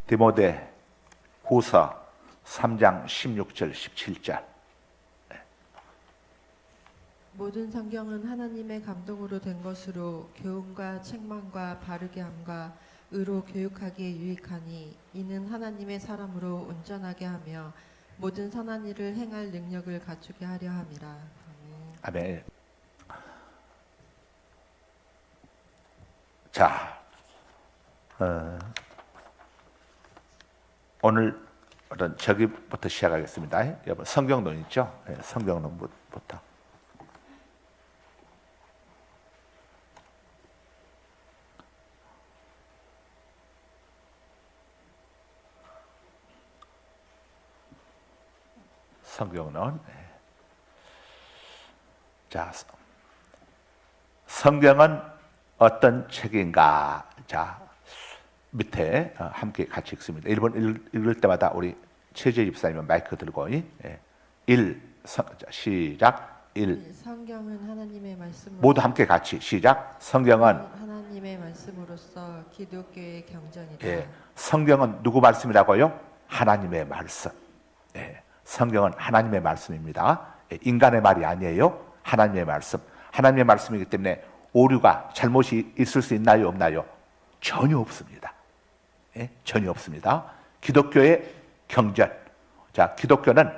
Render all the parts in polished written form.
디모데 후서 3장 16절 17절. 모든 성경은 하나님의 감동으로 된 것으로 교훈과 책망과 바르게 함과 의로 교육하기에 유익하니 이는 하나님의 사람으로 온전하게 하며 모든 선한 일을 행할 능력을 갖추게 하려 함이라. 아멘. 자, 오늘 저기부터 시작하겠습니다. 여러분 성경론 있죠? 네, 성경론부터. 성경론. 자, 성경은 어떤 책인가? 자, 밑에 함께 같이 읽습니다. 1번 읽을 때마다 우리 최재 집사님은 마이크 들고 시작. 1. 성경은 하나님의 말씀으로 모두 함께 같이 시작. 성경은 하나님의 말씀으로서 기독교의 경전이다. 예, 성경은 누구 말씀이라고요? 하나님의 말씀. 예, 성경은 하나님의 말씀입니다. 예, 인간의 말이 아니에요. 하나님의 말씀. 하나님의 말씀이기 때문에 오류가 잘못이 있을 수 있나요? 없나요? 전혀 없습니다. 예? 전혀 없습니다. 기독교의 경전. 자, 기독교는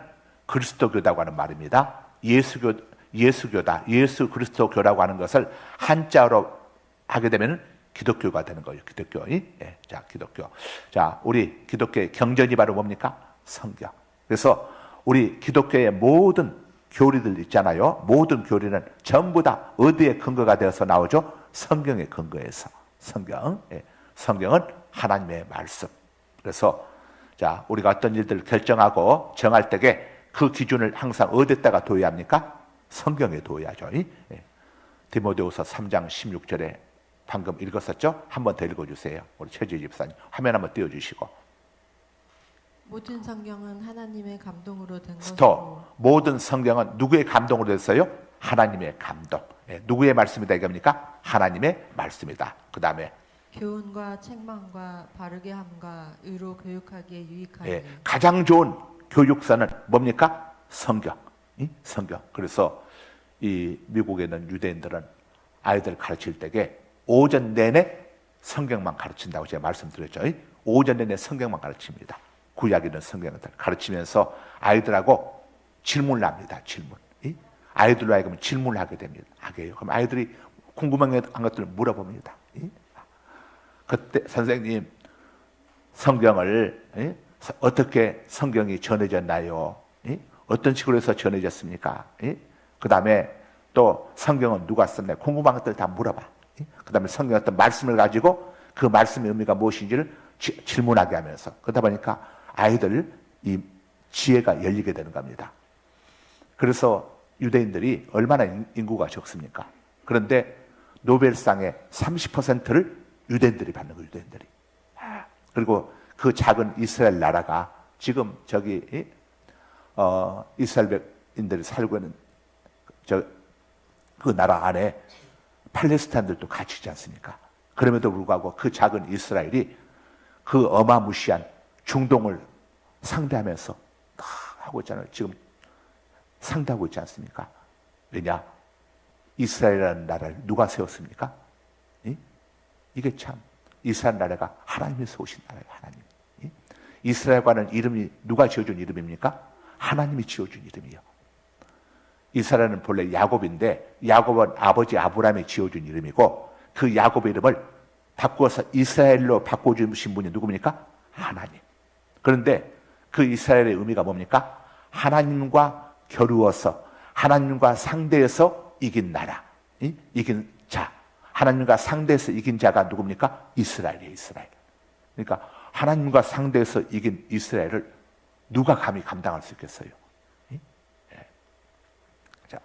그리스도교라고 하는 말입니다. 예수교다. 예수 그리스도교라고 하는 것을 한자로 하게 되면 기독교가 되는 거예요. 기독교. 예? 자, 기독교. 자, 우리 기독교의 경전이 바로 뭡니까? 성경. 그래서 우리 기독교의 모든 교리들 있잖아요. 모든 교리는 전부 다 어디에 근거가 되어서 나오죠? 성경의 근거에서. 성경. 예. 성경은 하나님의 말씀. 그래서 자, 우리가 어떤 일들을 결정하고 정할 때에 그 기준을 항상 어디다가 둬야 합니까? 성경에 둬야죠. 예. 디모데후서 3장 16절에 방금 읽었었죠? 한 번 더 읽어주세요. 우리 최재 집사님 화면 한번 띄워주시고. 모든 성경은 하나님의 감동으로 된 스톱. 것으로 모든 성경은 누구의 감동으로 됐어요? 하나님의 감동. 예. 누구의 말씀이다 이겁니까? 하나님의 말씀이다. 그 다음에 교훈과 책망과 바르게 함과 의로 교육하기에 유익하니 예. 가장 좋은 교육서는 뭡니까? 성경. 성경. 그래서 이 미국에 있는 유대인들은 아이들 가르칠 때에 오전 내내 성경만 가르친다고 제가 말씀드렸죠. 오전 내내 성경만 가르칩니다. 구약에 있는 성경을 가르치면서 아이들하고 질문을 합니다. 질문. 아이들로 하여금 질문을 하게 됩니다. 하게 해요. 그럼 아이들이 궁금한 것들을 물어봅니다. 그때 선생님 성경을 어떻게 성경이 전해졌나요? 어떤 식으로 해서 전해졌습니까? 그 다음에 또 성경은 누가 썼나요? 궁금한 것들 다 물어봐. 그 다음에 성경 어떤 말씀을 가지고 그 말씀의 의미가 무엇인지를 질문하게 하면서 그러다 보니까 아이들 이 지혜가 열리게 되는 겁니다. 그래서 유대인들이 얼마나 인구가 적습니까? 그런데 노벨상의 30%를 유대인들이 받는 거예요. 유대인들이. 그리고 그 작은 이스라엘 나라가 지금 저기 이스라엘인들이 살고 있는 그 나라 안에 팔레스타인들도 같이 있지 않습니까? 그럼에도 불구하고 그 작은 이스라엘이 그 어마무시한 중동을 상대하면서 하고 있잖아요. 지금 상대하고 있지 않습니까? 왜냐? 이스라엘이라는 나라를 누가 세웠습니까? 이게 참 이스라엘 나라가 하나님이 세우신 나라예요. 하나님. 이스라엘과는 이름이 누가 지어준 이름입니까? 하나님이 지어준 이름이요. 이스라엘은 본래 야곱인데 야곱은 아버지 아브라함이 지어준 이름이고 그 야곱의 이름을 바꾸어서 이스라엘로 바꿔주신 분이 누굽니까? 하나님. 그런데 그 이스라엘의 의미가 뭡니까? 하나님과 겨루어서 하나님과 상대해서 이긴 나라. 이긴 자. 하나님과 상대해서 이긴 자가 누굽니까? 이스라엘이에요. 이스라엘. 그러니까 하나님과 상대해서 이긴 이스라엘을 누가 감히 감당할 수 있겠어요? 자,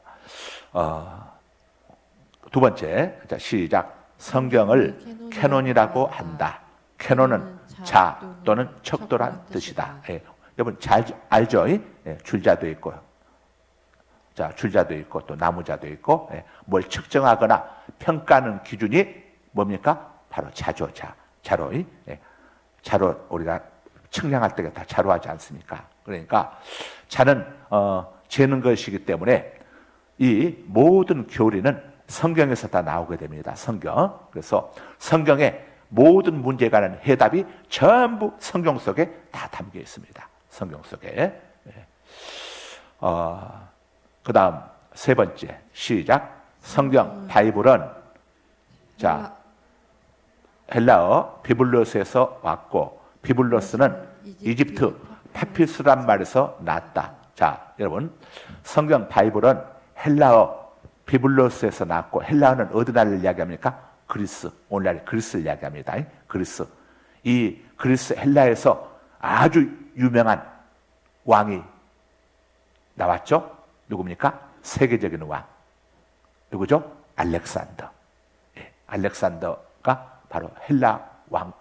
두 번째, 자, 시작. 성경을 캐논이라고 한다. 캐논은 자 또는 척도란 뜻이다. 예. 여러분 잘 알죠? 예. 줄자도 있고, 자 줄자도 있고 또 나무자도 있고, 예. 뭘 측정하거나 평가하는 기준이 뭡니까? 바로 자죠. 자로. 예. 자로 우리가 측량할 때가 다 자로 하지 않습니까? 그러니까 자는 재는 것이기 때문에 이 모든 교리는 성경에서 다 나오게 됩니다. 성경. 그래서 성경의 모든 문제에 관한 해답이 전부 성경 속에 다 담겨 있습니다. 성경 속에. 그 다음 세 번째 시작. 성경 바이블은 자 헬라어 비블로스에서 왔고 비블로스는 이집트 파피스란 말에서 났다. 자 여러분 성경 바이블은 헬라어 비블로스에서 났고 헬라어는 어디 나라를 이야기합니까? 그리스. 오늘날 그리스를 이야기합니다. 그리스. 이 그리스 헬라에서 아주 유명한 왕이 나왔죠? 누굽니까? 세계적인 왕. 누구죠? 알렉산더. 예, 알렉산더가 바로 헬라 왕,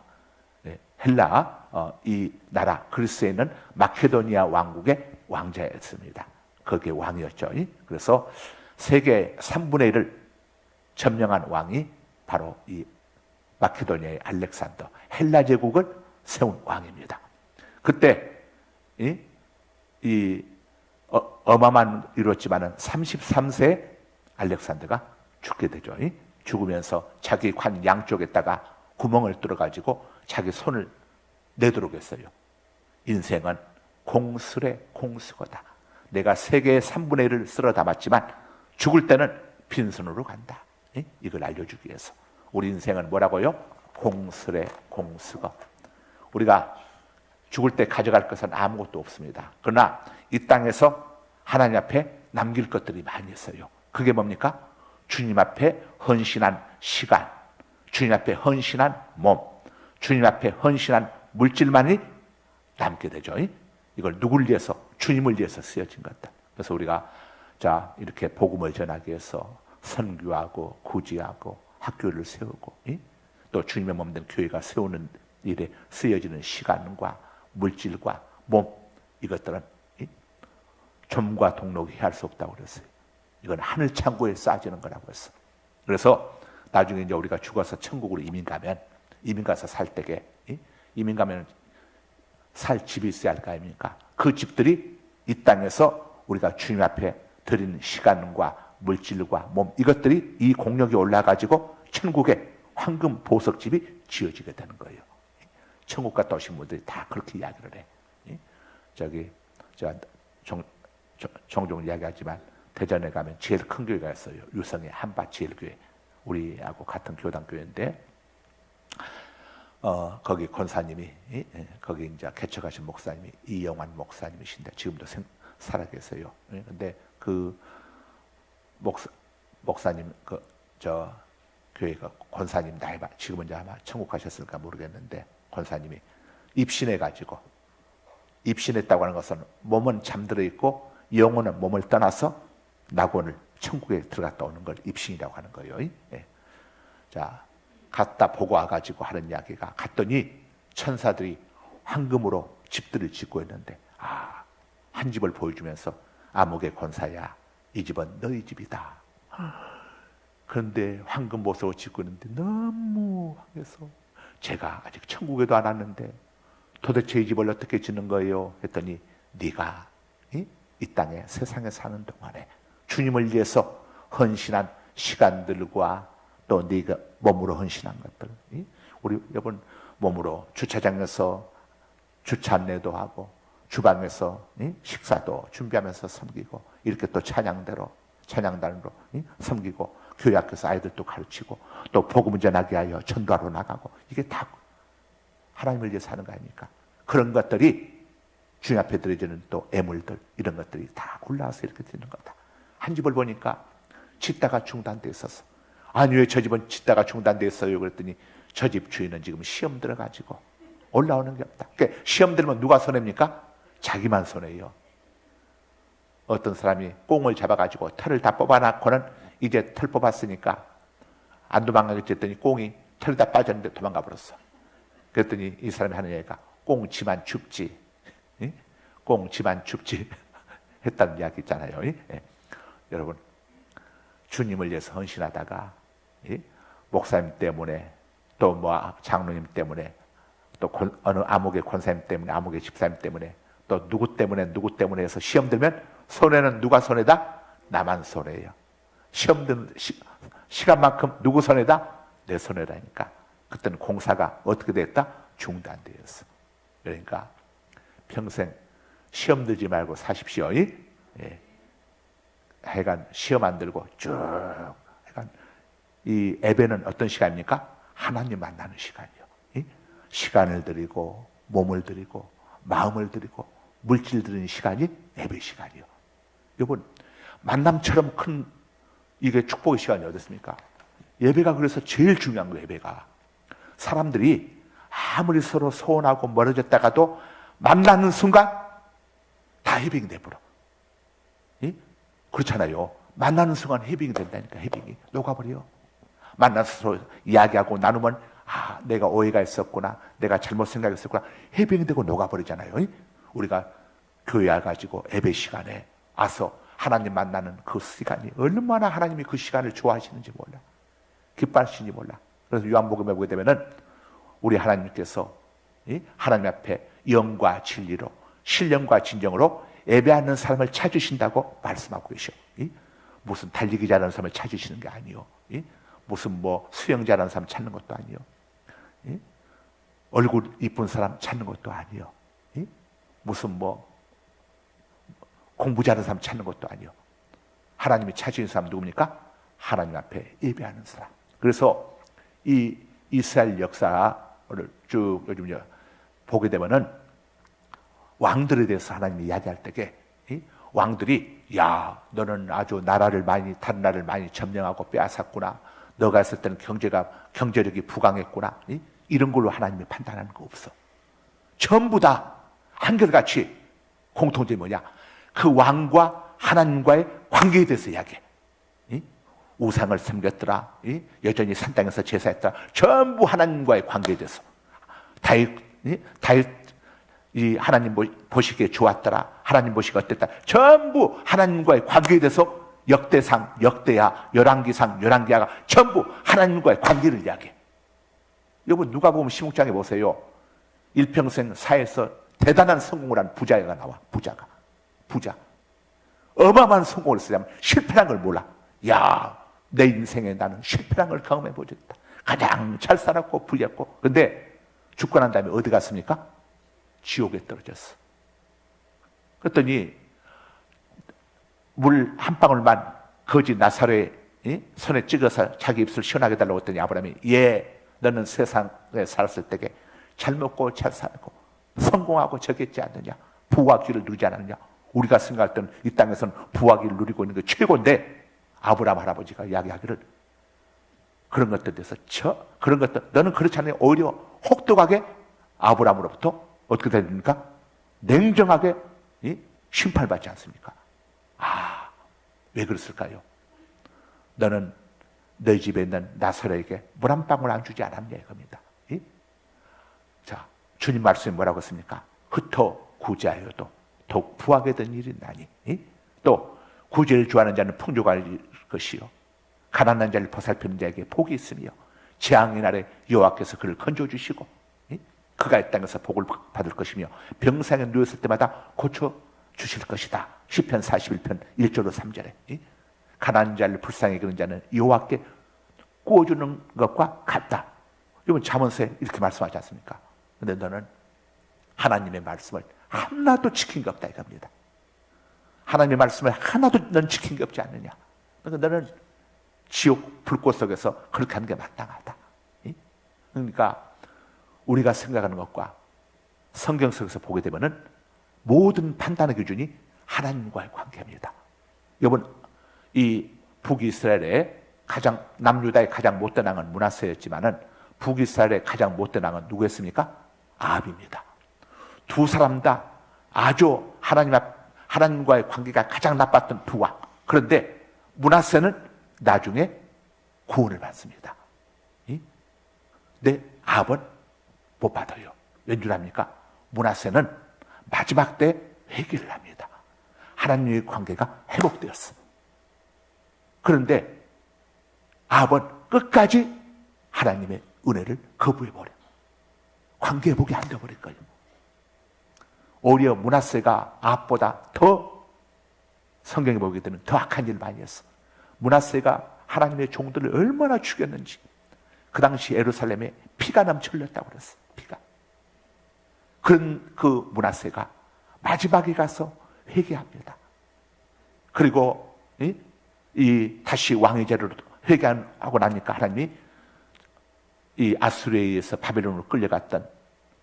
예, 헬라 이 나라 그리스에 있는 마케도니아 왕국의 왕자였습니다. 거기에 왕이었죠. 그래서 세계 3분의 1을 점령한 왕이 바로 이 마케도니아의 알렉산더, 헬라 제국을 세운 왕입니다. 그때 어마만 이뤘지만은 33세에 알렉산더가 죽게 되죠. 죽으면서 자기 관 양쪽에다가 구멍을 뚫어가지고 자기 손을 내도록 했어요. 인생은 공수래 공수거다. 내가 세계의 3분의 1을 쓸어 담았지만 죽을 때는 빈손으로 간다. 이걸 알려주기 위해서. 우리 인생은 뭐라고요? 공수래 공수거. 우리가 죽을 때 가져갈 것은 아무것도 없습니다. 그러나 이 땅에서 하나님 앞에 남길 것들이 많이 있어요. 그게 뭡니까? 주님 앞에 헌신한 시간, 주님 앞에 헌신한 몸, 주님 앞에 헌신한 물질만이 남게 되죠. 이걸 누굴 위해서? 주님을 위해서 쓰여진 것다. 그래서 우리가 자 이렇게 복음을 전하기 위해서 선교하고 구제하고 학교를 세우고 또 주님의 몸된 교회가 세우는 일에 쓰여지는 시간과 물질과 몸 이것들은 점과 동록이 해할 수 없다고 그랬어요. 이건 하늘 창고에 쌓아지는 거라고 했어. 그래서 나중에 이제 우리가 죽어서 천국으로 이민 가서 살 때게 이민 가면 살 집이 있어야 할 거 아닙니까? 그 집들이 이 땅에서 우리가 주님 앞에 드리는 시간과 물질과 몸 이것들이 이 공력이 올라가지고 천국에 황금 보석집이 지어지게 되는 거예요. 천국 갔다 오신 분들이 다 그렇게 이야기를 해. 저기 제가 종종 이야기하지만 대전에 가면 제일 큰 교회가 있어요. 유성의 한밭제일교회. 우리하고 같은 교단교회인데 거기 권사님이 거기 이제 개척하신 목사님이 이영환 목사님이신데 지금도 살아계세요. 근데 그 목사님 저 교회가 권사님 나이 지금은 이제 아마 천국 가셨을까 모르겠는데 권사님이 입신해가지고 입신했다고 하는 것은 몸은 잠들어 있고 영혼은 몸을 떠나서 낙원을 천국에 들어갔다 오는 걸 입신이라고 하는 거예요. 예. 자 갔다 보고 와가지고 하는 이야기가 갔더니 천사들이 황금으로 집들을 짓고 있는데 한 집을 보여주면서 아무개 권사야 이 집은 너희 집이다. 그런데 황금 보석을 짓고 있는데 너무 황해서 제가 아직 천국에도 안 왔는데 도대체 이 집을 어떻게 짓는 거예요? 했더니 네가 이 땅에 세상에 사는 동안에 주님을 위해서 헌신한 시간들과 또 네가 몸으로 헌신한 것들 우리 여러분 몸으로 주차장에서 주차 안내도 하고 주방에서 식사도 준비하면서 섬기고 이렇게 또 찬양단으로 섬기고 교회 앞에서 아이들도 가르치고 또 복음 전하게 하여 전도하러 나가고 이게 다 하나님을 위해서 하는 거 아닙니까? 그런 것들이 주님 앞에 드려지는 또 애물들 이런 것들이 다 골라서 이렇게 되는 거다. 한 집을 보니까 짓다가 중단돼 있었어. 아니 왜 저 집은 짓다가 중단돼 있어요? 그랬더니 저 집 주인은 지금 시험 들어가지고 올라오는 게 없다. 그러니까 시험 들면 누가 손해입니까? 자기만 손해요. 어떤 사람이 꽁을 잡아가지고 털을 다 뽑아놨고는 이제 털 뽑았으니까 안 도망가겠지 했더니 꽁이 털이 다 빠졌는데 도망가 버렸어. 그랬더니 이 사람이 하는 얘기가 꽁지만 춥지. 꽁지만 춥지 했다는 이야기 있잖아요. 여러분 주님을 위해서 헌신하다가 목사님 때문에 또 뭐 장로님 때문에 또 어느 암흑의 권사님 때문에, 암흑의 집사님 때문에, 또 누구 때문에 해서 시험 들면 손해는 누가 손해다? 나만 손해예요. 시험 드는 시간만큼 누구 손해다? 내 손해라니까. 그때는 공사가 어떻게 됐다? 중단되었어. 그러니까 평생 시험 들지 말고 사십시오. 예. 하여간 시험 안 들고 쭉 하여간 이 예배는 어떤 시간입니까? 하나님 만나는 시간이요. 시간을 드리고 몸을 드리고 마음을 드리고 물질 드리는 시간이 예배 시간이요. 여러분, 만남처럼 큰 이게 축복의 시간이 어딨습니까? 예배가 그래서 제일 중요한 거예요. 예배가 사람들이 아무리 서로 소원하고 멀어졌다가도 만나는 순간 다 해빙이 돼버려. 그렇잖아요. 만나는 순간 해빙이 된다니까. 해빙이 녹아버려. 만나서 서로 이야기하고 나누면 내가 오해가 있었구나, 내가 잘못 생각했었구나, 해빙이 되고 녹아버리잖아요. 우리가 교회 와가지고 예배 시간에 와서 하나님 만나는 그 시간이 얼마나 하나님이 그 시간을 좋아하시는지 몰라, 기뻐하시는지 몰라. 그래서 요한복음에 보게 되면은 우리 하나님께서 하나님 앞에 영과 진리로 신령과 진정으로 예배하는 사람을 찾으신다고 말씀하고 계셔. 무슨 달리기 잘하는 사람을 찾으시는 게 아니요, 무슨 뭐 수영 잘하는 사람 찾는 것도 아니요, 얼굴 이쁜 사람 찾는 것도 아니요, 무슨 뭐 공부 잘하는 사람 찾는 것도 아니요. 하나님이 찾으신 사람 누굽니까? 하나님 앞에 예배하는 사람. 그래서 이 이스라엘 역사를 쭉 요즘 보게 되면은 왕들에 대해서 하나님이 이야기할 때에 왕들이 야, 너는 아주 다른 나라를 많이 점령하고 빼앗았구나, 너가 했을 때는 경제력이 부강했구나, 이런 걸로 하나님이 판단하는 거 없어. 전부 다 한결같이 공통점이 뭐냐? 그 왕과 하나님과의 관계에 대해서 이야기해. 우상을 섬겼더라, 여전히 산 땅에서 제사했더라, 전부 하나님과의 관계에 대해서. 다윗 이 하나님 보시기에 좋았더라, 하나님 보시기에 어땠다, 전부 하나님과의 관계에 대해서 역대상, 역대하, 열왕기상, 열왕기하가 전부 하나님과의 관계를 이야기해. 여러분, 누가 보면 16장에 보세요. 일평생 사회에서 대단한 성공을 한 부자가 나와. 부자. 어마어마한 성공을 쓰려면 실패란 걸 몰라. 야, 내 인생에 나는 실패란 걸 경험해 보겠다. 가장 잘 살았고 부유했고. 근데 죽고 난 다음에 어디 갔습니까? 지옥에 떨어졌어. 그랬더니 물 한 방울만 거지 나사로의 손에 찍어서 자기 입술 시원하게 달라고 했더니 아브라함이 너는 세상에 살았을 때에 잘 먹고 잘 살고 성공하고 적겠지 않느냐, 부와 귀를 누리지 않았느냐. 우리가 생각할 때는 이 땅에서는 부와 귀를 누리고 있는 게 최고인데, 아브라함 할아버지가 이야기하기를 그런 것들에 대해서 그런 것들 너는 그렇지 않느냐. 오히려 혹독하게 아브라함으로부터 어떻게 됩니까? 냉정하게 심판받지 않습니까? 왜 그랬을까요? 너는 너희 집에 있는 나사로에게 물 한 방울 안 주지 않았냐 이겁니다. 자, 주님 말씀이 뭐라고 했습니까? 흩어 구제하여도 더욱 부하게 된 일이 나니, 또 구제를 좋아하는 자는 풍족할 것이요 가난한 자를 보살피는 자에게 복이 있으며 재앙의 날에 여호와께서 그를 건져주시고 그가 이 땅에서 복을 받을 것이며 병상에 누웠을 때마다 고쳐주실 것이다. 시편 41편 1절로 3절에 가난한 자를 불쌍히 여기는 자는 여호와께 구워주는 것과 같다. 여러분, 잠언서에 이렇게 말씀하지 않습니까? 근데 너는 하나님의 말씀을 하나도 지킨 게 없다 이겁니다. 하나님의 말씀을 하나도 넌 지킨 게 없지 않느냐. 그러니까 너는 지옥 불꽃 속에서 그렇게 하는 게 마땅하다. 그러니까 우리가 생각하는 것과 성경 속에서 보게 되면은 모든 판단의 기준이 하나님과의 관계입니다. 여러분, 이 북이스라엘의 남유다의 가장 못된 왕은 므낫세였지만은 북이스라엘의 가장 못된 왕은 누구였습니까? 아합입니다. 두 사람 다 아주 하나님과의 관계가 가장 나빴던 두 왕. 그런데 므낫세는 나중에 구원을 받습니다. 근데 아합은 못 받아요. 왠 줄 압니까? 므낫세는 마지막 때 회개를 합니다. 하나님의 관계가 회복되었어. 그런데 아합은 끝까지 하나님의 은혜를 거부해버려. 관계회복이 안 되어버릴 거예요. 오히려 므낫세가 아합보다 더 성경에 보게 되면 더 악한 일을 많이 했어. 므낫세가 하나님의 종들을 얼마나 죽였는지 그 당시 예루살렘에 피가 넘쳐 흘렸다고 그랬어. 피가. 그런 그 므낫세가 마지막에 가서 회개합니다. 그리고 다시 왕의 자리로 회개하고 나니까 하나님이 이 아수르에 의해서 바벨론으로 끌려갔던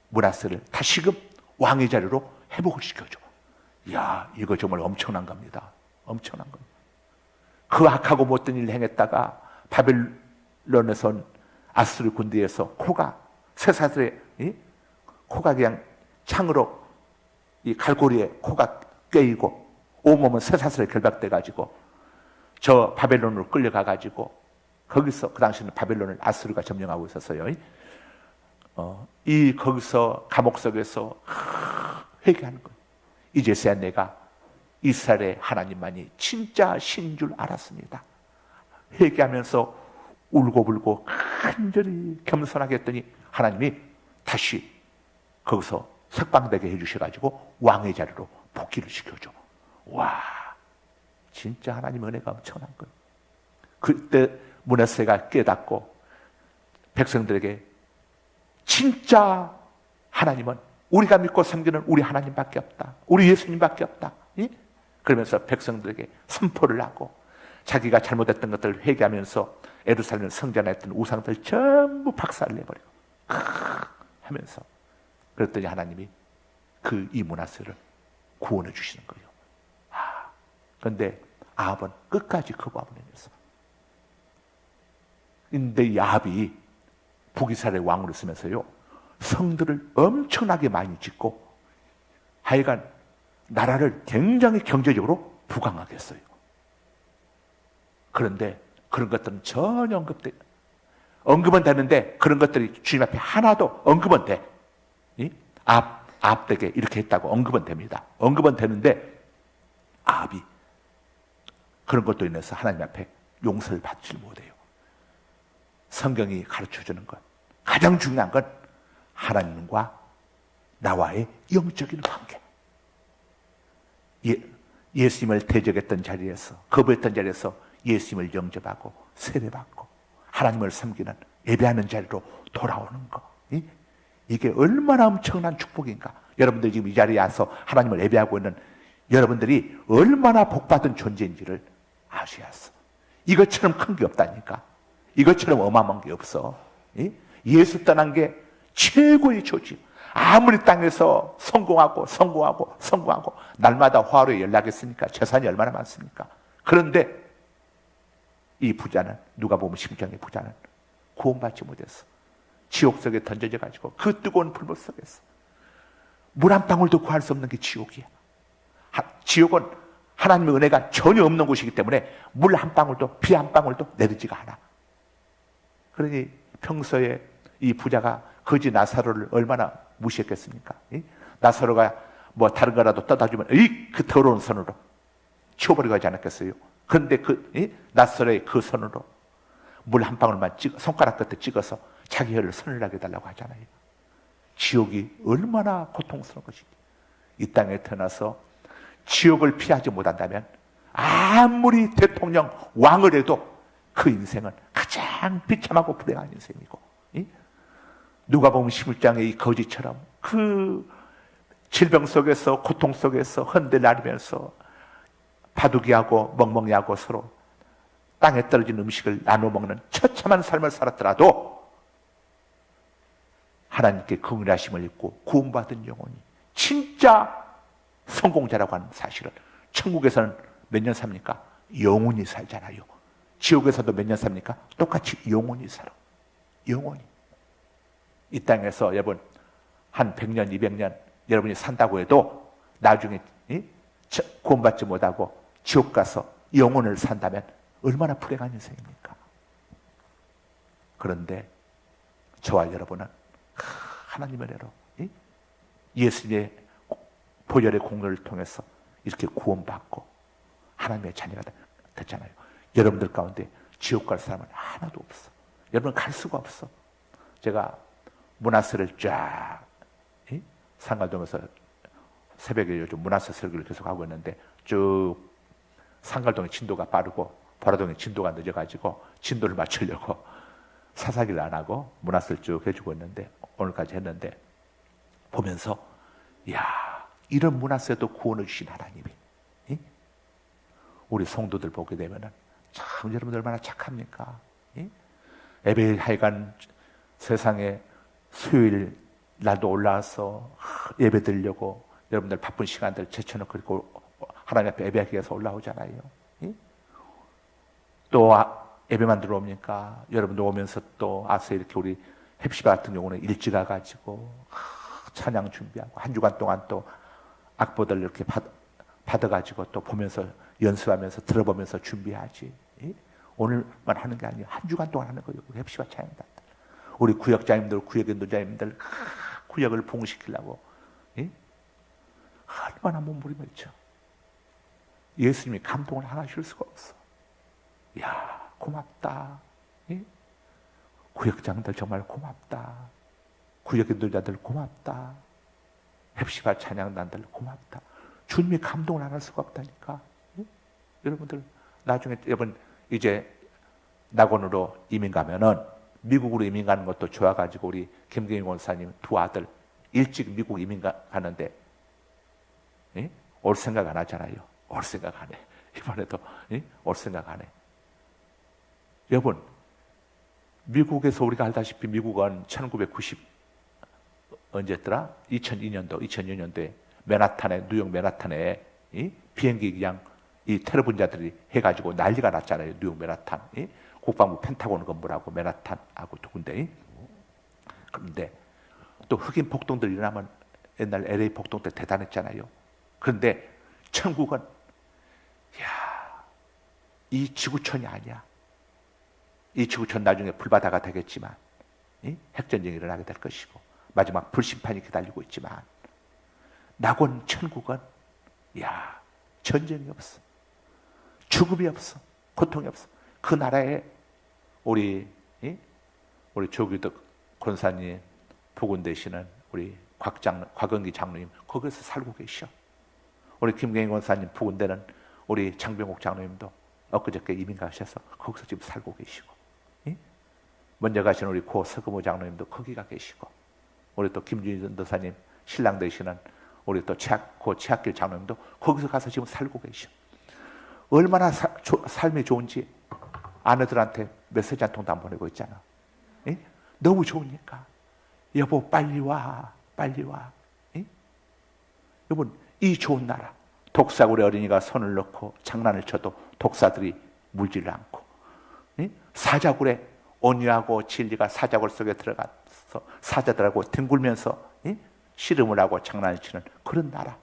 므낫세를 다시금 왕의 자리로 회복을 시켜줘. 이야, 이거 정말 엄청난 겁니다. 엄청난 겁니다. 그 악하고 못된 일을 행했다가 바벨론에서 온 아수르 군대에서 코가 쇠사슬에 코가 그냥 창으로 이 갈고리에 코가 꿰이고 온몸은 쇠사슬에 결박돼 가지고 저 바벨론으로 끌려가 가지고 거기서 그 당시에는 바벨론을 아수르가 점령하고 있었어요. 이 거기서 감옥 속에서 회개하는 거예요. 이제서야 내가 이스라엘의 하나님만이 진짜 신인 줄 알았습니다. 회개하면서 울고불고 간절히 겸손하게 했더니 하나님이 다시 거기서 석방되게 해주셔가지고 왕의 자리로 복귀를 시켜줘. 와, 진짜 하나님 은혜가 엄청난 거예요. 그때 므낫세가 깨닫고 백성들에게 진짜 하나님은 우리가 믿고 섬기는 우리 하나님밖에 없다. 우리 예수님밖에 없다. 그러면서 백성들에게 선포를 하고 자기가 잘못했던 것들을 회개하면서 예루살렘 성전에 했던 우상들 전부 박살을 내버리고 하면서 그랬더니 하나님이 이 므낫세를 구원해 주시는 거예요. 그런데 아합은 끝까지 거부함을 했어. 근데 이 아합이 북이스라엘의 왕으로 쓰면서요 성들을 엄청나게 많이 짓고 하여간 나라를 굉장히 경제적으로 부강하게 했어요. 그런데 그런 것들은 전혀 언급은 되는데 그런 것들이 주님 앞에 하나도 언급은 돼. 아합에게 이렇게 했다고 언급은 됩니다. 언급은 되는데 아합이 그런 것도 인해서 하나님 앞에 용서를 받지 못해요. 성경이 가르쳐주는 것 가장 중요한 건 하나님과 나와의 영적인 관계. 예수님을 대적했던 자리에서 거부했던 자리에서 예수님을 영접하고 세례받고 하나님을 섬기는 예배하는 자리로 돌아오는 거. 이게 얼마나 엄청난 축복인가. 여러분들이 지금 이 자리에 와서 하나님을 예배하고 있는 여러분들이 얼마나 복받은 존재인지를 아셔야겠어. 이것처럼 큰 게 없다니까. 이것처럼 어마어마한 게 없어. 예수 떠난 게 최고의 조지. 아무리 땅에서 성공하고 날마다 화로에 연락했으니까 재산이 얼마나 많습니까? 그런데 이 부자는 누가 보면 심정의 부자는 구원받지 못했어. 지옥 속에 던져져 가지고 그 뜨거운 불못 속에서 물 한 방울도 구할 수 없는 게 지옥이야. 지옥은 하나님의 은혜가 전혀 없는 곳이기 때문에 물 한 방울도 피 한 방울도 내리지가 않아. 그러니 평소에 이 부자가 거지 나사로를 얼마나 무시했겠습니까? 나사로가 뭐 다른 거라도 떠다 주면 그 더러운 손으로 치워버리고 하지 않았겠어요? 그런데 나사로의 그 손으로 물 한 방울만 손가락 끝에 찍어서 자기 혀를 서늘하게 해달라고 하잖아요. 지옥이 얼마나 고통스러운 것인지. 이 땅에 태어나서 지옥을 피하지 못한다면 아무리 대통령 왕을 해도 그 인생은 가장 비참하고 불행한 인생이고, 누가복음 11장의 이 거지처럼 그 질병 속에서 고통 속에서 헌데나리면서 바둑이하고 멍멍이하고 서로 땅에 떨어진 음식을 나눠 먹는 처참한 삶을 살았더라도 하나님께 긍휼하심을 입고 구원받은 영혼이 진짜 성공자라고 하는 사실을 천국에서는 몇 년 삽니까? 영원히 살잖아요. 지옥에서도 몇 년 삽니까? 똑같이 영원히 살아. 영원히. 이 땅에서 여러분 한 100년, 200년 여러분이 산다고 해도 나중에 구원받지 못하고 지옥 가서 영혼을 산다면 얼마나 불행한 인생입니까? 그런데 저와 여러분은 하나님의 은혜로 예수님의 보혈의 공로를 통해서 이렇게 구원받고 하나님의 자녀가 됐잖아요. 여러분들 가운데 지옥 갈 사람은 하나도 없어. 여러분 갈 수가 없어. 제가 문화세를 쫙 상갈동에서 새벽에 요즘 문화세 설교를 계속 하고 있는데 쭉 상갈동의 진도가 빠르고 보라동의 진도가 늦어가지고 진도를 맞추려고 사사기를 안 하고 문화세를 쭉 해주고 있는데 오늘까지 했는데 보면서 야 이런 문화세도 구원을 주신 하나님이 우리 성도들 보게 되면은 참 여러분들 얼마나 착합니까? 예배 하여간 세상에 수요일 날도 올라와서 예배 드리려고 여러분들 바쁜 시간들 제쳐놓고 그리고 하나님 앞에 예배하기 위해서 올라오잖아요. 또 예배만 들어옵니까? 여러분들 오면서 또 아서 이렇게 우리 헵시바 같은 경우는 일찍 와가지고 찬양 준비하고 한 주간 동안 또 악보들 이렇게 받아가지고 또 보면서 연습하면서 들어보면서 준비하지. 오늘만 하는 게 아니에요. 한 주간 동안 하는 거예요. 우리 헵시바 찬양단 우리 구역장님들, 구역인도자님들 구역을 봉시키려고 얼마나 몸부림했죠. 예수님이 감동을 하나 줄 수가 없어. 야 고맙다. 구역장들 정말 고맙다. 구역인도자들 고맙다. 헵시바 찬양단들 고맙다. 주님이 감동을 안 할 수가 없다니까. 여러분들 나중에 여러분 이제 낙원으로 이민 가면은 미국으로 이민 가는 것도 좋아가지고 우리 김경희 권사님 두 아들 일찍 미국 이민 가는데 올 생각 안 하잖아요. 올 생각 안 해. 이번에도 올 생각 안 해. 여러분 미국에서 우리가 알다시피 미국은 1990 언제였더라? 2002년도에 맨하탄에 뉴욕 맨하탄에 비행기 그냥 이 테러 분자들이 해가지고 난리가 났잖아요. 뉴욕 맨하탄 국방부 펜타곤 건물하고 맨하탄하고 두 군데. 그런데 또 흑인 폭동들 일어나면 옛날 LA 폭동 때 대단했잖아요. 그런데 천국은 이 지구촌이 아니야. 이 지구촌 나중에 불바다가 되겠지만 핵전쟁이 일어나게 될 것이고 마지막 불심판이 기다리고 있지만 낙원 천국은 전쟁이 없어. 죽음이 없어. 고통이 없어. 그 나라에 우리 조규덕 권사님 부군 되시는 우리 곽은기 장로님 거기서 살고 계셔. 우리 김경희 권사님 부군 되는 우리 장병옥 장로님도 엊그저께 이민 가셔서 거기서 지금 살고 계시고 먼저 가신 우리 고 서금호 장로님도 거기가 계시고 우리 또 김준희 전도사님 신랑 되시는 우리 또 고 최학길 장로님도 거기서 가서 지금 살고 계셔. 얼마나 삶이 좋은지 아내들한테 메시지 한 통도 안 보내고 있잖아. 너무 좋으니까 여보 빨리 와 빨리 와. 여러분 이 좋은 나라 독사굴에 어린이가 손을 넣고 장난을 쳐도 독사들이 물지를 않고 사자굴에 온유하고 진리가 사자굴 속에 들어가서 사자들하고 뒹굴면서 씨름을 하고 장난을 치는 그런 나라.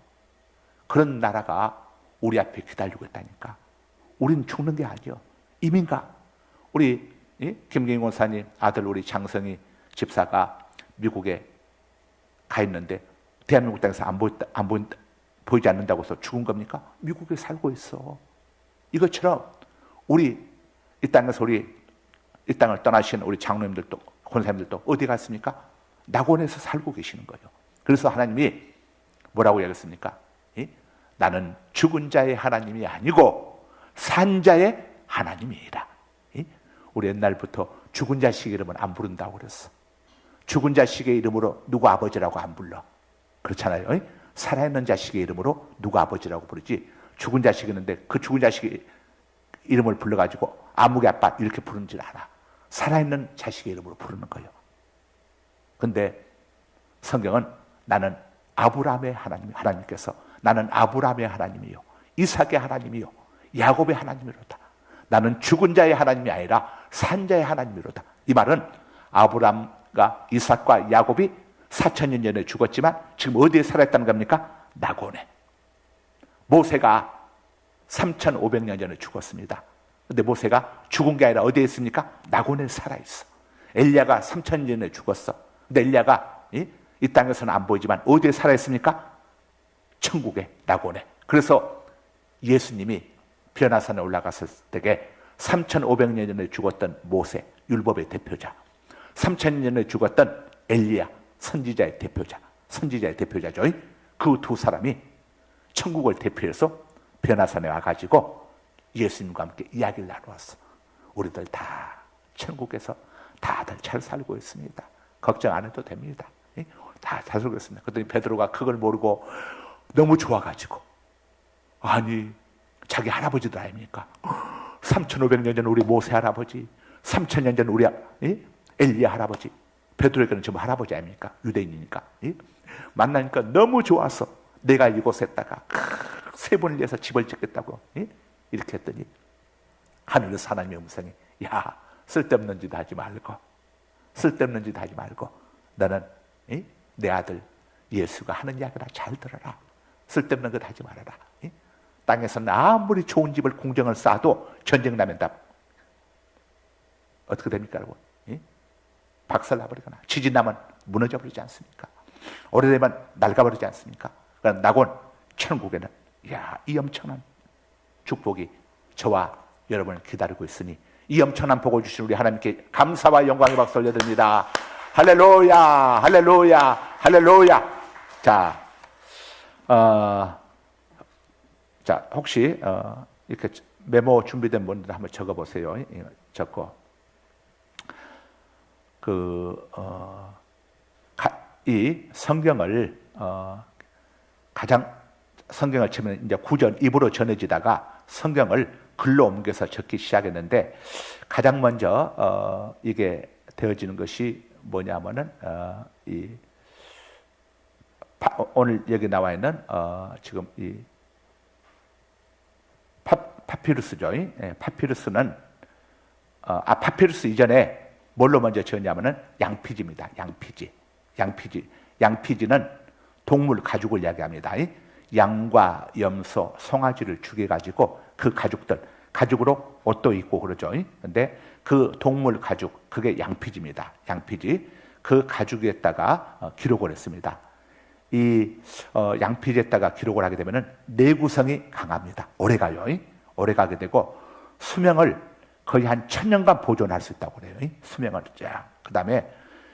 그런 나라가 우리 앞에 기다리고 있다니까. 우리는 죽는 게 아니요. 이민가. 우리 김경희 권사님 아들 우리 장성희 집사가 미국에 가 있는데 대한민국 땅에서 보이지 않는다고 해서 죽은 겁니까? 미국에 살고 있어. 이것처럼 우리 이 땅에서 이 땅을 떠나신 우리 장로님들도 권사님들도 어디 갔습니까? 낙원에서 살고 계시는 거예요. 그래서 하나님이 뭐라고 얘기했습니까? 나는 죽은 자의 하나님이 아니고 산 자의 하나님이라. 우리 옛날부터 죽은 자식의 이름은 안 부른다고 그랬어. 죽은 자식의 이름으로 누구 아버지라고 안 불러. 그렇잖아요. 살아있는 자식의 이름으로 누구 아버지라고 부르지. 죽은 자식이 있는데 그 죽은 자식의 이름을 불러가지고 아무개 아빠 이렇게 부르질 않아. 살아있는 자식의 이름으로 부르는 거예요. 근데 성경은 나는 아브라함의 하나님께서 나는 아브라함의 하나님이요 이삭의 하나님이요 야곱의 하나님이로다. 나는 죽은 자의 하나님이 아니라 산 자의 하나님이로다. 이 말은 아브라함과 이삭과 야곱이 4,000년 전에 죽었지만 지금 어디에 살아있다는 겁니까? 낙원에. 모세가 3,500년 전에 죽었습니다. 근데 모세가 죽은 게 아니라 어디에 있습니까? 낙원에 살아있어. 엘리야가 3,000년 전에 죽었어. 근데 엘리야가 이 땅에서는 안 보이지만 어디에 살아있습니까? 천국에, 낙원에. 그래서 예수님이 변화산에 올라갔을 때에 3,500년 전에 죽었던 모세, 율법의 대표자, 3,000년 전에 죽었던 엘리야, 선지자의 대표자죠. 그 두 사람이 천국을 대표해서 변화산에 와가지고 예수님과 함께 이야기를 나누었어. 우리들 다 천국에서 다들 잘 살고 있습니다. 걱정 안 해도 됩니다. 다 잘 살고 있습니다. 그랬더니 베드로가 그걸 모르고 너무 좋아가지고, 아니 자기 할아버지들 아닙니까? 3500년 전 우리 모세 할아버지, 3000년 전 우리 엘리야 할아버지, 베드로에게는 전부 할아버지 아닙니까? 유대인이니까. 만나니까 너무 좋아서 내가 이곳에다가 세 번을 위해서 집을 짓겠다고 이렇게 했더니 하늘에서 하나님의 음성이, 야, 쓸데없는 짓 하지 말고, 쓸데없는 짓 하지 말고 너는 내 아들 예수가 하는 이야기라 잘 들어라. 쓸데없는 것 하지 말아라. 땅에서는 아무리 좋은 집을 공정을 쌓아도 전쟁 나면 다 어떻게 됩니까, 여러분? 박살나버리거나 지진 나면 무너져버리지 않습니까? 오래되면 낡아버리지 않습니까? 그러나 낙원 천국에는, 야, 이 엄청난 축복이 저와 여러분을 기다리고 있으니 이 엄청난 복을 주신 우리 하나님께 감사와 영광의 박수 올려드립니다. 할렐루야, 할렐루야, 할렐루야. 자, 혹시 이렇게 메모 준비된 분들 한번 적어보세요. 적고 이 성경을 가장 성경을 처음에 이제 구전 입으로 전해지다가 성경을 글로 옮겨서 적기 시작했는데 가장 먼저 이게 되어지는 것이 뭐냐면은 오늘 여기 나와 있는 지금 이 파피루스죠. 파피루스는 파피루스 이전에 뭘로 먼저 지었냐면은 양피지입니다. 양피지는 동물 가죽을 이야기합니다. 양과 염소, 송아지를 죽여가지고 그 가죽으로 옷도 입고 그러죠. 근데 그 동물 가죽, 그게 양피지입니다. 양피지. 그 가죽에다가 기록을 했습니다. 이 양피지에다가 기록을 하게 되면은 내구성이 강합니다. 오래가요. 오래가게 되고 수명을 거의 한 1000년간 보존할 수 있다고 그래요. 수명을. 그 다음에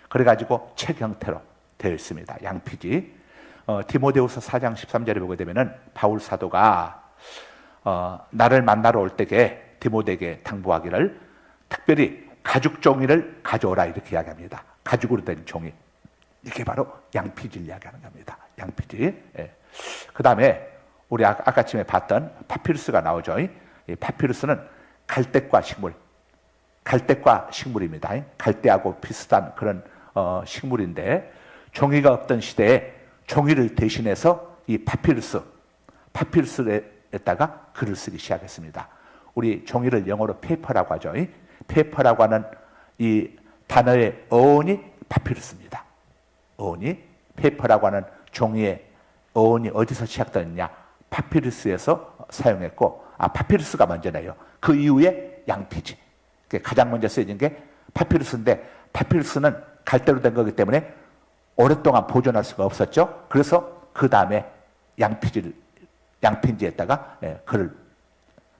그래가지고 책 형태로 되어 있습니다. 양피지. 디모데후서 4장 13절에 보게 되면은 바울 사도가 나를 만나러 올 때에 디모데에게 당부하기를 특별히 가죽 종이를 가져오라 이렇게 이야기합니다. 가죽으로 된 종이. 이게 바로 양피지를 이야기하는 겁니다. 양피지. 그 다음에 우리 아까 아침에 봤던 파피루스가 나오죠. 이 파피루스는 갈대과 식물입니다. 갈대하고 비슷한 그런 식물인데 종이가 없던 시대에 종이를 대신해서 이 파피루스에다가 글을 쓰기 시작했습니다. 우리 종이를 영어로 페이퍼라고 하죠. 페이퍼라고 하는 이 단어의 어원이 파피루스입니다. 어원이, 페이퍼라고 하는 종이의 어원이 어디서 시작되느냐? 파피루스에서 사용했고, 파피루스가 먼저네요. 그 이후에 양피지. 가장 먼저 쓰여진 게 파피루스인데, 파피루스는 갈대로 된 거기 때문에 오랫동안 보존할 수가 없었죠. 그래서 그 다음에 양피지에다가 글을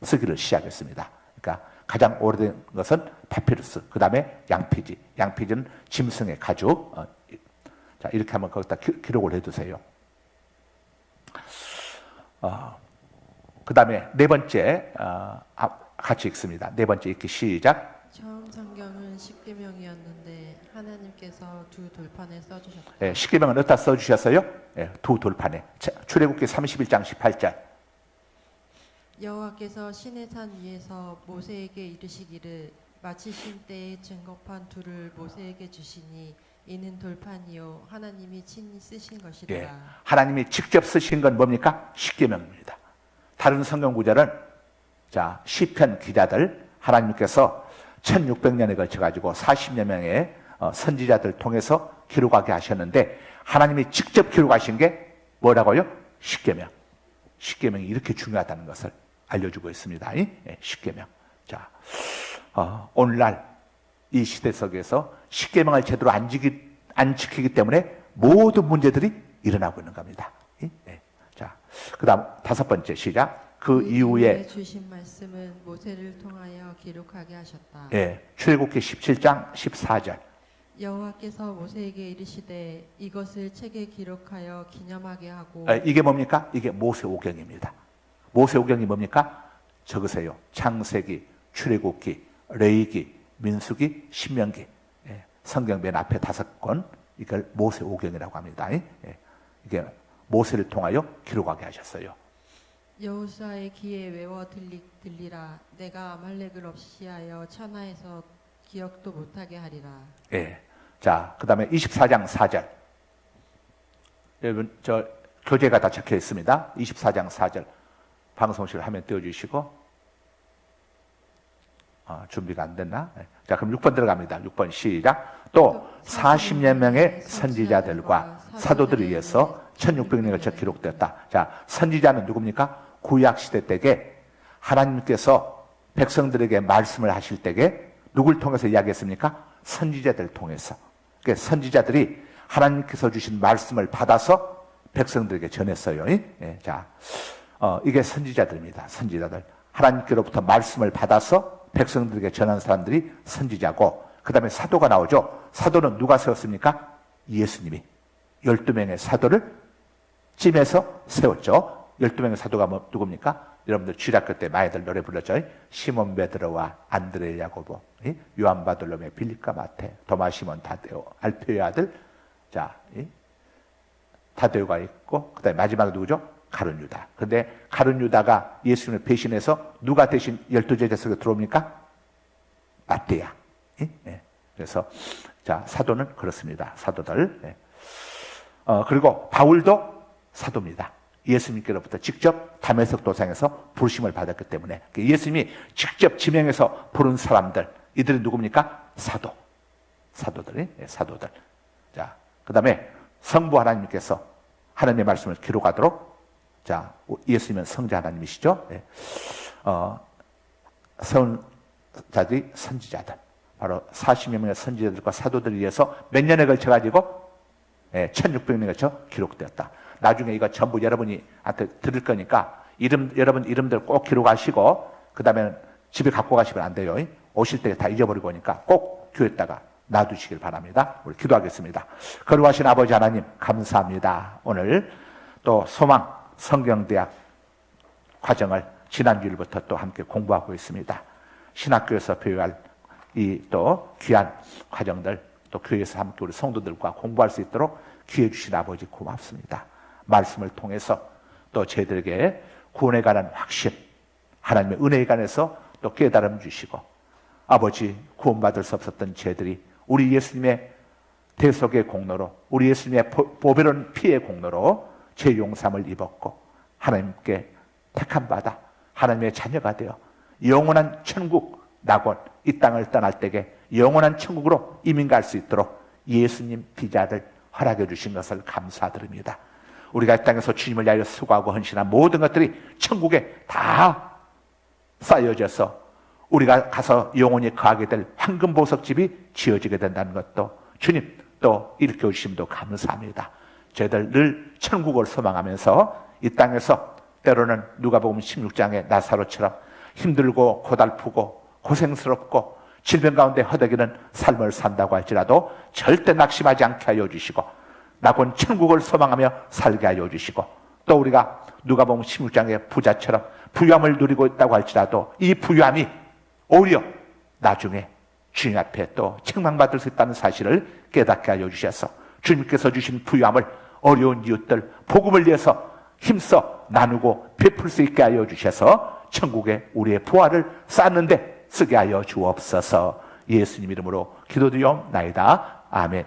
쓰기를 시작했습니다. 그러니까 가장 오래된 것은 파피루스, 그 다음에 양피지. 양피지는 짐승의 가죽. 자, 이렇게 한번 거기다 기록을 해두세요. 그 다음에 네 번째 같이 읽습니다. 네 번째 읽기 시작. 처음 성경은 십계명이었는데 하나님께서 두 돌판에 써주셨다. 십계명은 어디다 써주셨어요? 두 돌판에. 출애굽기 31장 18절. 여호와께서 시내산 위에서 모세에게 이르시기를 마치신 때에 증거판 둘을 모세에게 주시니 이는 돌판이요 하나님이 친히 쓰신 것이라. 하나님이 직접 쓰신 건 뭡니까? 십계명입니다. 다른 성경 구절은 시편 기자들 하나님께서 1600년에 걸쳐 가지고 40여 명의 선지자들 통해서 기록하게 하셨는데 하나님이 직접 기록하신 게 뭐라고요? 십계명. 십계명이 이렇게 중요하다는 것을 알려주고 있습니다. 십계명. 자, 오늘날 이 시대 속에서 십계명을 제대로 안 지키기 때문에 모든 문제들이 일어나고 있는 겁니다. 자, 그다음 다섯 번째 시작. 그 이후에 주신 말씀은 모세를 통하여 기록하게 하셨다. 출애굽기 17장 14절. 여호와께서 모세에게 이르시되 이것을 책에 기록하여 기념하게 하고 이게 뭡니까? 이게 모세오경입니다. 모세오경이 뭡니까? 적으세요. 창세기, 출애굽기, 레위기, 민수기, 신명기. 성경 맨 앞에 5권, 이걸 모세오경이라고 합니다. 이게 모세를 통하여 기록하게 하셨어요. 여호수아의 귀에 외워 들리라 내가 아말렉을 없이하여 천하에서 기억도 못하게 하리라. 자, 그 다음에 24장 4절. 여러분, 저 교재가 다 적혀 있습니다. 24장 4절. 방송실 화면 띄워주시고. 준비가 안 됐나? 자, 그럼 6번 들어갑니다. 6번 시작. 또 40여 명의 선지자들과 사도들에 의해서 1600년에 걸쳐 기록되었다. 자, 선지자는 누굽니까? 구약시대 때에 하나님께서 백성들에게 말씀을 하실 때에 누굴 통해서 이야기했습니까? 선지자들을 통해서. 그러니까 선지자들이 하나님께서 주신 말씀을 받아서 백성들에게 전했어요. 자, 이게 선지자들입니다. 선지자들. 하나님께로부터 말씀을 받아서 백성들에게 전한 사람들이 선지자고, 그 다음에 사도가 나오죠. 사도는 누가 세웠습니까? 예수님이 12명의 사도를 찜해서 세웠죠. 12명의 사도가 누굽니까? 여러분들 주일학교 때 많이들 노래 불렀죠. 시몬 베드로와 안드레 야고보, 요한 바돌로메, 빌립과 마태, 도마 시몬 다데오, 알페의 아들. 자, 다데오가 있고, 그 다음에 마지막에 누구죠? 가룟 유다. 그런데 가룟 유다가 예수님을 배신해서 누가 대신 12제자 속에 들어옵니까? 마태야. 그래서 자, 사도는 그렇습니다. 사도들. 그리고 바울도 사도입니다. 예수님께로부터 직접 다메섹 도상에서 부르심을 받았기 때문에 예수님이 직접 지명해서 부른 사람들, 이들이 누굽니까? 사도들이. 사도들. 자, 그 다음에 성부 하나님께서 하나님의 말씀을 기록하도록, 자, 예수님은 성자 하나님이시죠. 선자들이 선지자들, 바로 40여 명의 선지자들과 사도들에 의해서 몇 년에 걸쳐가지고 1600년에 걸쳐 기록되었다. 나중에 이거 전부 여러분이한테 들을 거니까 여러분 이름들 꼭 기록하시고, 그 다음에 집에 갖고 가시면 안 돼요. 오실 때 다 잊어버리고 오니까 꼭 교회에다가 놔두시길 바랍니다. 우리 기도하겠습니다. 거룩하신 아버지 하나님, 감사합니다. 오늘 또 소망 성경대학 과정을 지난주일부터 또 함께 공부하고 있습니다. 신학교에서 배워야 할 이 또 귀한 과정들, 또 교회에서 함께 우리 성도들과 공부할 수 있도록 기회 주신 아버지 고맙습니다. 말씀을 통해서 또 저희들에게 구원에 관한 확신, 하나님의 은혜에 관해서 또 깨달음 주시고, 아버지 구원받을 수 없었던 저희들이 우리 예수님의 대속의 공로로, 우리 예수님의 보배로운 피의 공로로 죄 용삼을 입었고 하나님께 택함 받아 하나님의 자녀가 되어 영원한 천국 낙원, 이 땅을 떠날 때에 영원한 천국으로 이민 갈 수 있도록 예수님 비자를 허락해 주신 것을 감사드립니다. 우리가 이 땅에서 주님을 위하여 수고하고 헌신한 모든 것들이 천국에 다 쌓여져서 우리가 가서 영원히 거하게 될 황금보석집이 지어지게 된다는 것도 주님 또 일으켜 주심도 감사합니다. 저희들 늘 천국을 소망하면서 이 땅에서 때로는 누가복음 16장의 나사로처럼 힘들고 고달프고 고생스럽고 질병 가운데 허덕이는 삶을 산다고 할지라도 절대 낙심하지 않게 하여 주시고, 낙원 천국을 소망하며 살게 하여 주시고, 또 우리가 누가복음 16장의 부자처럼 부유함을 누리고 있다고 할지라도 이 부유함이 오히려 나중에 주님 앞에 또 책망받을 수 있다는 사실을 깨닫게 하여 주셔서 주님께서 주신 부유함을 어려운 이웃들, 복음을 위해서 힘써 나누고 베풀 수 있게 하여 주셔서 천국에 우리의 부활을 쌓는데 쓰게 하여 주옵소서. 예수님 이름으로 기도드리옵나이다. 아멘.